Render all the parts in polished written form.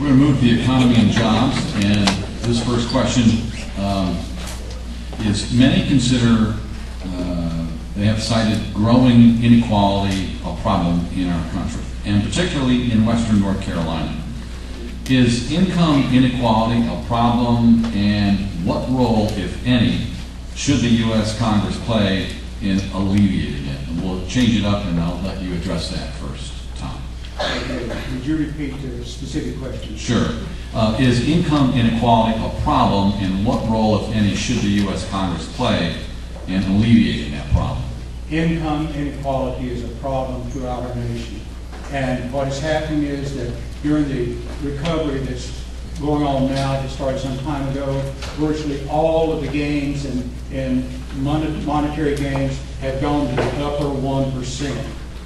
We're going to move to the economy and jobs, and this first question is: many consider they have cited growing inequality a problem in our country, and particularly in Western North Carolina. Is income inequality a problem, and what role, if any, should the U.S. Congress play in alleviating it? And we'll change it up, and I'll let you address that first, Tom. Okay. Would you repeat the specific question? Sure. Is income inequality a problem, and what role, if any, should the U.S. Congress play in alleviating that problem? Income inequality is a problem throughout our nation. And what is happening is that during the recovery that's going on now, that started some time ago, virtually all of the gains in monetary gains have gone to the upper 1%.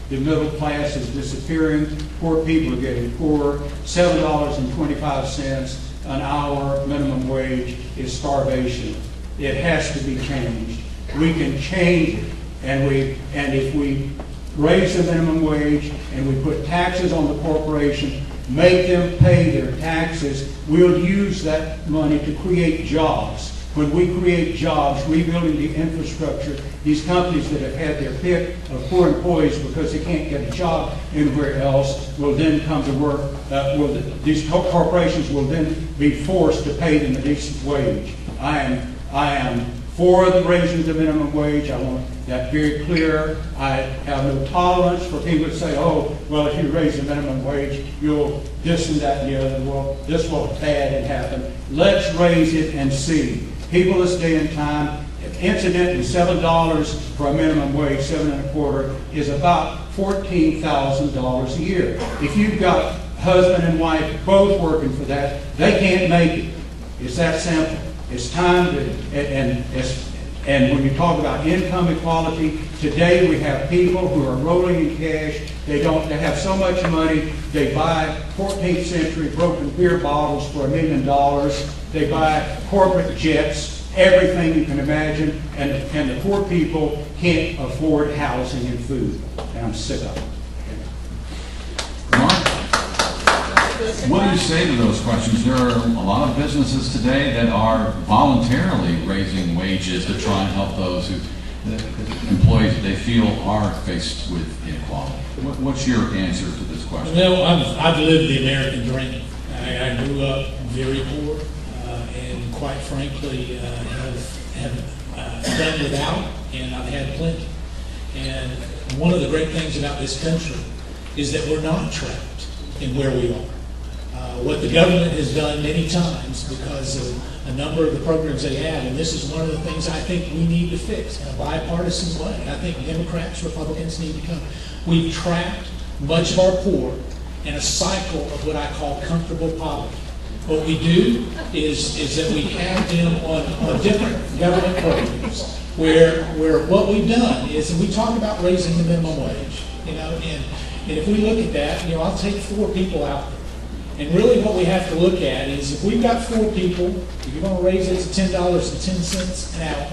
The middle class is disappearing. Poor people are getting poorer. $7.25 an hour minimum wage is starvation. It has to be changed. We can change it. And if we raise the minimum wage and we put taxes on the corporation, make them pay their taxes, we'll use that money to create jobs. When we create jobs, rebuilding the infrastructure, these companies that have had their pick of poor employees because they can't get a job anywhere else will then come to work. These corporations will then be forced to pay them a decent wage. I am for the raising of the minimum wage. I want that very clear. I have no tolerance for people to say, oh, well, if you raise the minimum wage, you'll this and that and the other. Well, this will bad happen. Let's raise it and see. People this day and time, incidentally, $7 for a minimum wage, $7.25, is about $14,000 a year. If you've got husband and wife both working for that, they can't make it. It's that simple. It's time to, and when you talk about income equality, today we have people who are rolling in cash. They have so much money, they buy 14th century broken beer bottles for $1 million. They buy corporate jets, everything you can imagine, and the poor people can't afford housing and food. And I'm sick of it. What do you say to those questions? There are a lot of businesses today that are voluntarily raising wages to try and help those employees that they feel are faced with inequality. What's your answer to this question? Well, I've lived the American dream. I grew up very poor, and quite frankly, have done without, and I've had plenty. And one of the great things about this country is that we're not trapped in where we are. What the government has done many times because of a number of the programs they have, and this is one of the things I think we need to fix in a bipartisan way. I think Democrats, Republicans need to come. We've trapped much of our poor in a cycle of what I call comfortable poverty. What we do is that we have them on different government programs where what we've done is we talk about raising the minimum wage, and if we look at that, I'll take 4 people out there. And really what we have to look at is if we've got 4 people, if you're going to raise it to $10.10 an hour,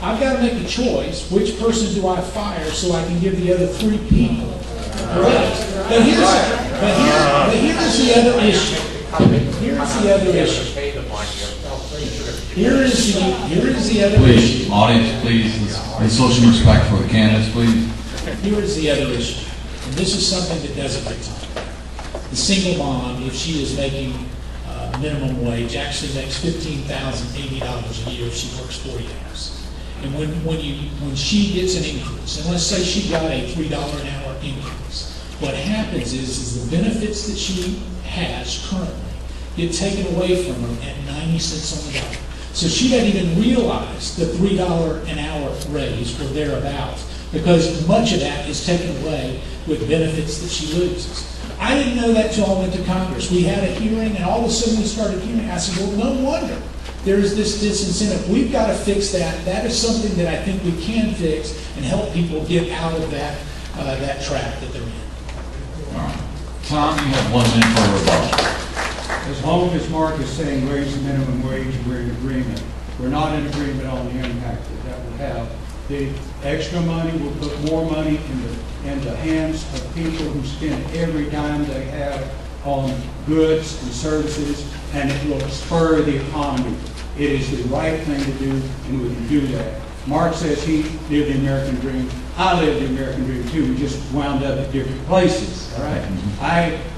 I've got to make a choice. Which person do I fire so I can give the other 3 people a raise? But here's the other issue. Here's the other issue. Here is the other issue. Please, audience, please, let's show some respect for the candidates, please. Here is the other issue. And this is something that doesn't get talked about. The single mom, if she is making minimum wage, actually makes $15,080 a year if she works 40 hours. And when she gets an increase, and let's say she got a $3 an hour increase, what happens is the benefits that she has currently get taken away from her at 90 cents on the dollar. So she doesn't even realize the $3 an hour raise or thereabouts, because much of that is taken away with benefits that she loses. I didn't know that till I went to Congress. We had a hearing, and all of a sudden we started hearing. I said, well, no wonder there is this disincentive. We've got to fix that. That is something that I think we can fix and help people get out of that trap that they're in. All right. Tom, you have 1 minute for a rebuttal. As long as Mark is saying raise the minimum wage, we're in agreement. We're not in agreement on the impact that would have. The extra money will put more money in the hands of people who spend every dime they have on goods and services, and it will spur the economy. It is the right thing to do, and we can do that. Mark says he lived the American dream. I lived the American dream too. We just wound up at different places, all right?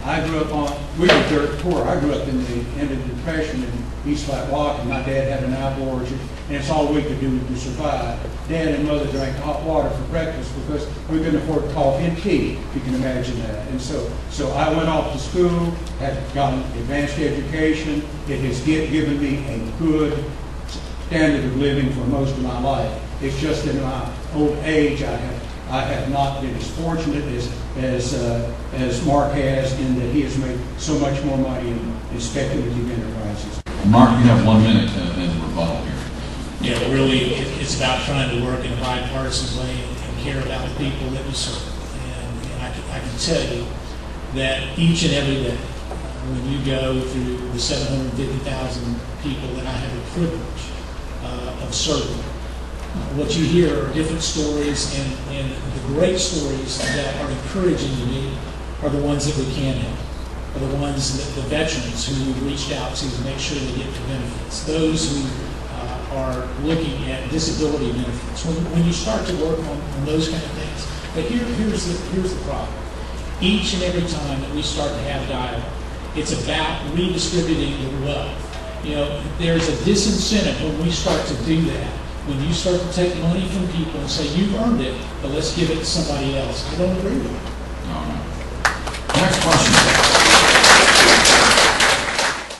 I grew up we were dirt poor. I grew up in the end of the Depression in East Flat Rock, and my dad had an apple orchard, and it's all we could do to survive. Dad and mother drank hot water for breakfast because we couldn't afford coffee and tea, if you can imagine that. And so I went off to school, had gotten advanced education. It has given me a good standard of living for most of my life. It's just in my old age I have not been as fortunate as Mark has, in that he has made so much more money in speculative enterprises. Mark, you have 1 minute as a rebuttal here. Yeah, really, it's about trying to work in a bipartisan way and care about the people that we serve. And I can tell you that each and every day, when you go through the 750,000 people that I have the privilege of serving, what you hear are different stories, and the great stories that are encouraging to me are the ones that we can help, are the ones that the veterans who we've reached out to make sure they get their benefits, those who are looking at disability benefits. When you start to work on those kind of things, but here's the problem. Each and every time that we start to have dialogue, it's about redistributing the wealth. You know, there's a disincentive when we start to do that. When you start to take money from people and say, you've earned it, but let's give it to somebody else. I don't agree with it. All right. Next question.